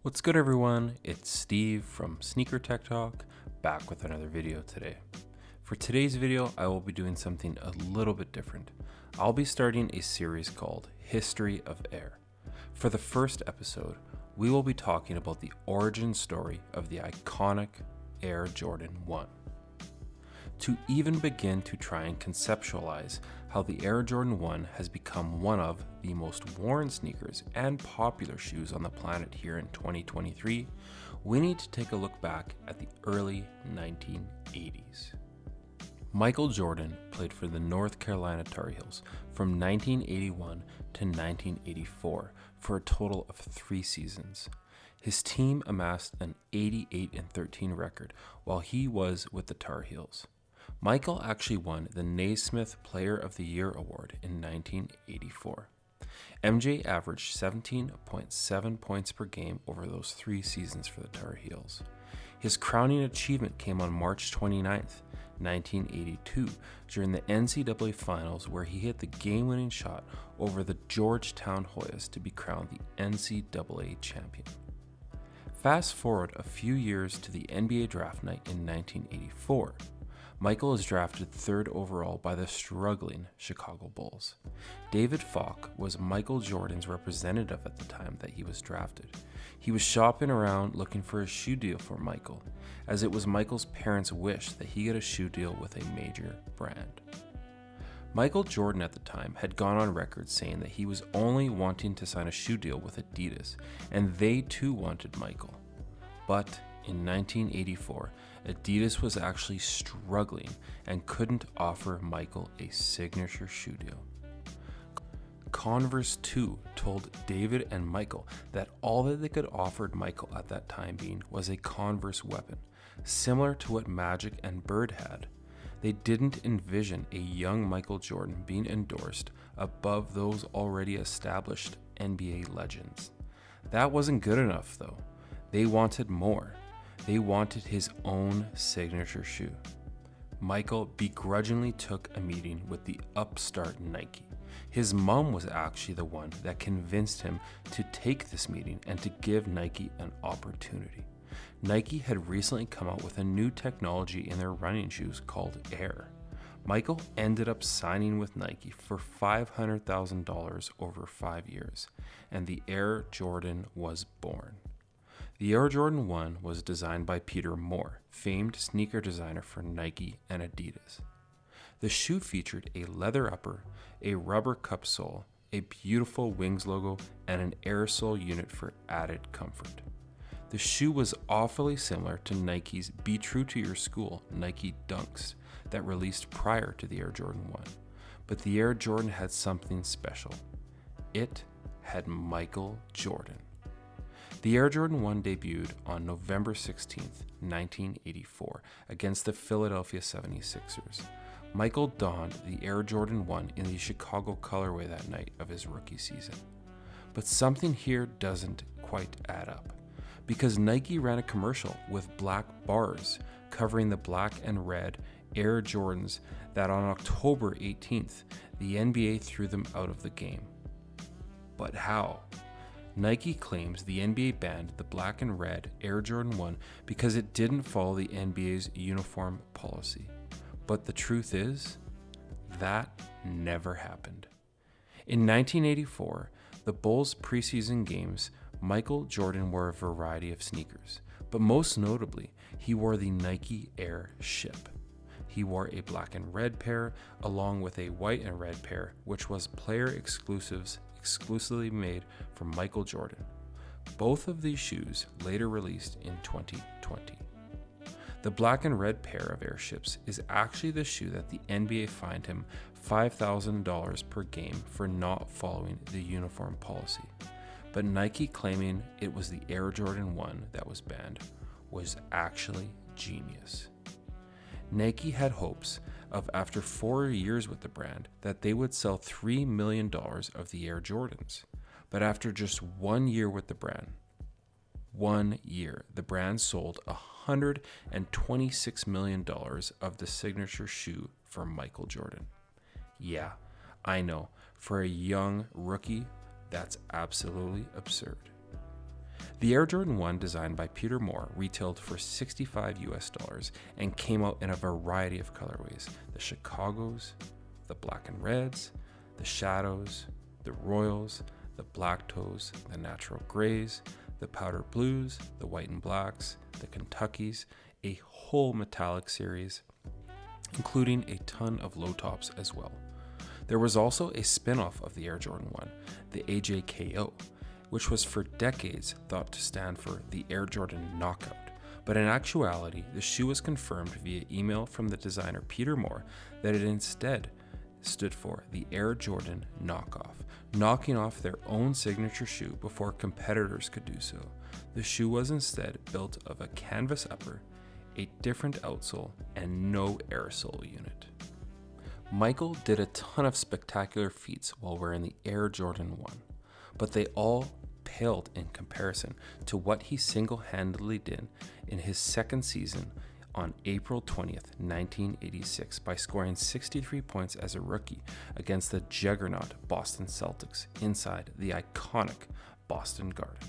What's good, everyone? It's Steve from Sneaker Tech Talk, back with another video today. For today's video, I will be doing something a little bit different. I'll be starting a series called History of Air. For the first episode, we will be talking about the origin story of the iconic Air Jordan 1. To even begin to try and conceptualize how the Air Jordan 1 has become one of the most worn sneakers and popular shoes on the planet here in 2023, we need to take a look back at the early 1980s. Michael Jordan played for the North Carolina Tar Heels from 1981 to 1984 for a total of 3 seasons. His team amassed an 88-13 record while he was with the Tar Heels. Michael actually won the Naismith Player of the Year award in 1984. MJ averaged 17.7 points per game over those 3 seasons for the Tar Heels. His crowning achievement came on March 29th, 1982, during the NCAA Finals, where he hit the game-winning shot over the Georgetown Hoyas to be crowned the NCAA Champion. Fast forward a few years to the NBA draft night in 1984. Michael is drafted 3rd overall by the struggling Chicago Bulls. David Falk was Michael Jordan's representative at the time that he was drafted. He was shopping around looking for a shoe deal for Michael, as it was Michael's parents' wish that he get a shoe deal with a major brand. Michael Jordan at the time had gone on record saying that he was only wanting to sign a shoe deal with Adidas, and they too wanted Michael. But in 1984, Adidas was actually struggling and couldn't offer Michael a signature shoe deal. Converse too told David and Michael that all that they could offer Michael at that time being was a Converse weapon, similar to what Magic and Bird had. They didn't envision a young Michael Jordan being endorsed above those already established NBA legends. That wasn't good enough though. They wanted more. They wanted his own signature shoe. Michael begrudgingly took a meeting with the upstart Nike. His mom was actually the one that convinced him to take this meeting and to give Nike an opportunity. Nike had recently come out with a new technology in their running shoes called Air. Michael ended up signing with Nike for $500,000 over 5 years, and the Air Jordan was born. The Air Jordan 1 was designed by Peter Moore, famed sneaker designer for Nike and Adidas. The shoe featured a leather upper, a rubber cup sole, a beautiful Wings logo, and an air sole unit for added comfort. The shoe was awfully similar to Nike's Be True to Your School Nike Dunks that released prior to the Air Jordan 1, but the Air Jordan had something special. It had Michael Jordan. The Air Jordan 1 debuted on November 16, 1984, against the Philadelphia 76ers. Michael donned the Air Jordan 1 in the Chicago colorway that night of his rookie season. But something here doesn't quite add up, because Nike ran a commercial with black bars covering the black and red Air Jordans that on October 18th, the NBA threw them out of the game. But how? Nike claims the NBA banned the black and red Air Jordan 1 because it didn't follow the NBA's uniform policy. But the truth is, that never happened. In 1984, the Bulls' preseason games, Michael Jordan wore a variety of sneakers, but most notably, he wore the Nike Air Ship. He wore a black and red pair along with a white and red pair, which was player exclusives exclusively made for Michael Jordan. Both of these shoes later released in 2020. The black and red pair of Airships is actually the shoe that the NBA fined him $5,000 per game for not following the uniform policy. But Nike claiming it was the Air Jordan 1 that was banned was actually genius. Nike had hopes of, after 4 years with the brand, that they would sell $3 million of the Air Jordans. But after just 1 year with the brand, 1 year, the brand sold $126 million of the signature shoe for Michael Jordan. Yeah, I know, for a young rookie, that's absolutely absurd. The Air Jordan 1, designed by Peter Moore, retailed for $65 and came out in a variety of colorways: the Chicagos, the black and reds, the shadows, the royals, the black toes, the natural grays, the powder blues, the white and blacks, the Kentuckys, a whole metallic series, including a ton of low tops as well. There was also a spin-off of the Air Jordan 1, the AJKO, which was for decades thought to stand for the Air Jordan Knockout, but in actuality, the shoe was confirmed via email from the designer Peter Moore that it instead stood for the Air Jordan Knockoff, knocking off their own signature shoe before competitors could do so. The shoe was instead built of a canvas upper, a different outsole, and no airsole unit. Michael did a ton of spectacular feats while wearing the Air Jordan 1, but they all paled in comparison to what he single-handedly did in his second season on April 20th, 1986, by scoring 63 points as a rookie against the juggernaut Boston Celtics inside the iconic Boston Garden.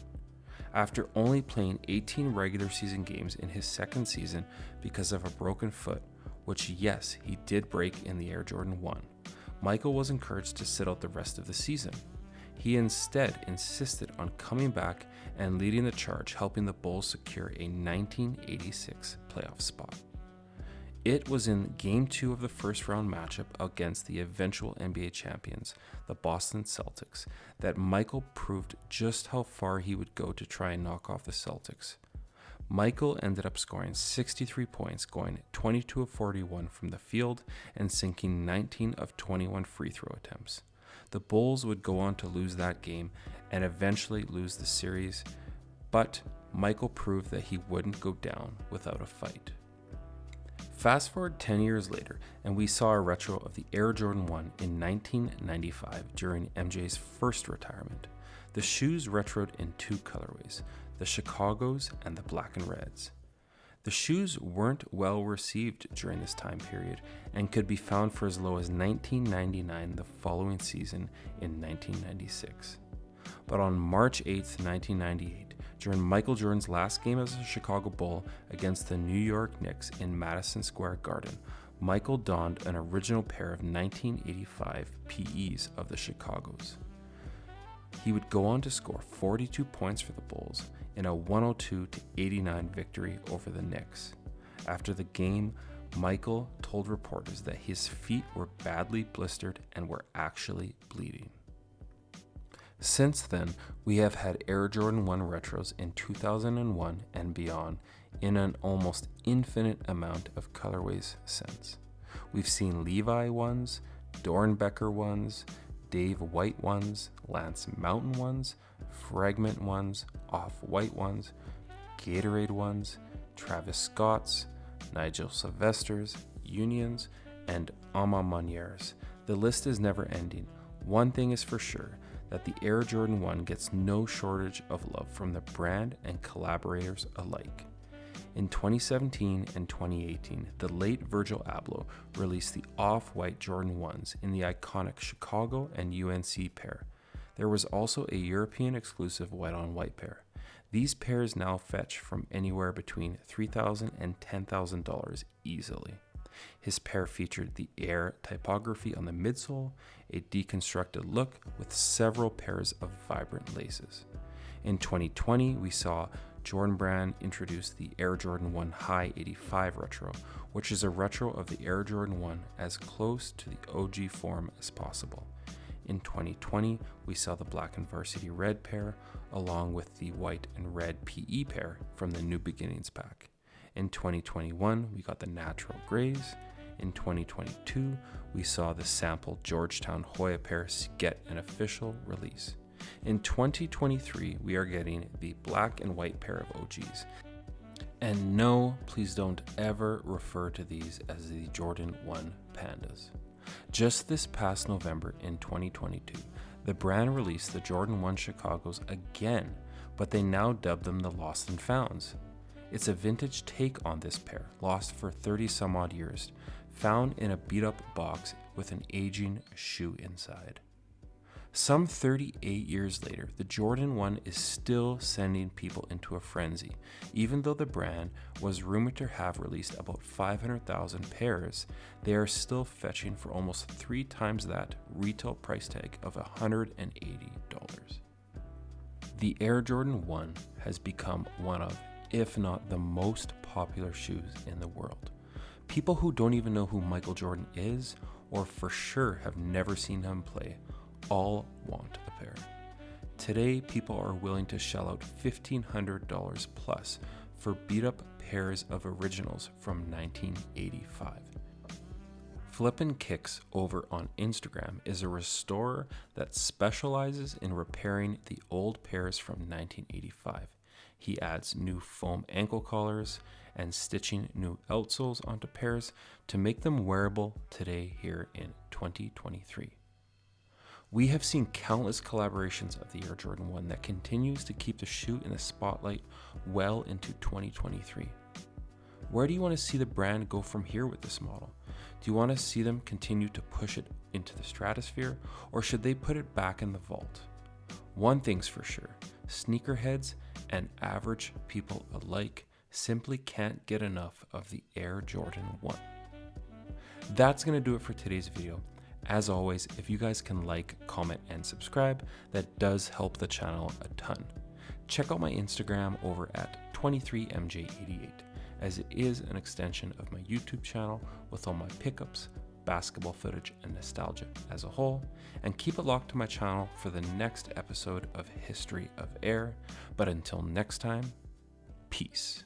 After only playing 18 regular season games in his second season because of a broken foot, which yes, he did break in the Air Jordan 1, Michael was encouraged to sit out the rest of the season. He instead insisted on coming back and leading the charge, helping the Bulls secure a 1986 playoff spot. It was in Game 2 of the first round matchup against the eventual NBA champions, the Boston Celtics, that Michael proved just how far he would go to try and knock off the Celtics. Michael ended up scoring 63 points, going 22 of 41 from the field and sinking 19 of 21 free throw attempts. The Bulls would go on to lose that game and eventually lose the series, but Michael proved that he wouldn't go down without a fight. Fast forward 10 years later, and we saw a retro of the Air Jordan 1 in 1995 during MJ's first retirement. The shoes retroed in two colorways, the Chicagos and the black and reds. The shoes weren't well received during this time period and could be found for as low as $19.99 the following season in 1996. But on March 8, 1998, during Michael Jordan's last game as a Chicago Bull against the New York Knicks in Madison Square Garden, Michael donned an original pair of 1985 PEs of the Chicagos. He would go on to score 42 points for the Bulls in a 102-89 victory over the Knicks. After the game, Michael told reporters that his feet were badly blistered and were actually bleeding. Since then, we have had Air Jordan 1 retros in 2001 and beyond in an almost infinite amount of colorways since. We've seen Levi ones, Dornbecker ones, Dave White ones, Lance Mountain ones, Fragment ones, Off-White ones, Gatorade ones, Travis Scott's, Nigel Sylvester's, Unions, and Ama Monier's. The list is never ending. One thing is for sure, that the Air Jordan 1 gets no shortage of love from the brand and collaborators alike. In 2017 and 2018, the late Virgil Abloh released the Off-White Jordan 1s in the iconic Chicago and UNC pair. There was also a European exclusive white-on-white pair. These pairs now fetch from anywhere between $3,000 and $10,000 easily. His pair featured the Air typography on the midsole, a deconstructed look with several pairs of vibrant laces. In 2020, we saw Jordan Brand introduce the Air Jordan 1 High 85 Retro, which is a retro of the Air Jordan 1 as close to the OG form as possible. In 2020, we saw the black and varsity red pair, along with the white and red PE pair from the New Beginnings pack. In 2021, we got the natural grays. In 2022, we saw the sampled Georgetown Hoya pair get an official release. In 2023, we are getting the black and white pair of OGs. And no, please don't ever refer to these as the Jordan 1 Pandas. Just this past November in 2022, the brand released the Jordan 1 Chicagos again, but they now dub them the Lost and Founds. It's a vintage take on this pair, lost for 30 some odd years, found in a beat up box with an aging shoe inside. Some 38 years later, the Jordan 1 is still sending people into a frenzy. Even though the brand was rumored to have released about 500,000 pairs, they are still fetching for almost 3 times that retail price tag of $180. The Air Jordan 1 has become one of, if not the most popular shoes in the world. People who don't even know who Michael Jordan is, or for sure have never seen him play, all want a pair. Today, people are willing to shell out $1,500 plus for beat-up pairs of originals from 1985. Flippin' Kicks over on Instagram is a restorer that specializes in repairing the old pairs from 1985. He adds new foam ankle collars and stitching new outsoles onto pairs to make them wearable today here in 2023. We have seen countless collaborations of the Air Jordan 1 that continues to keep the shoe in the spotlight well into 2023. Where do you want to see the brand go from here with this model? Do you want to see them continue to push it into the stratosphere, or should they put it back in the vault? One thing's for sure, sneakerheads and average people alike simply can't get enough of the Air Jordan 1. That's going to do it for today's video. As always, if you guys can like, comment, and subscribe, that does help the channel a ton. Check out my Instagram over at 23mj88, as it is an extension of my YouTube channel with all my pickups, basketball footage, and nostalgia as a whole, and keep it locked to my channel for the next episode of History of Air. But until next time, peace.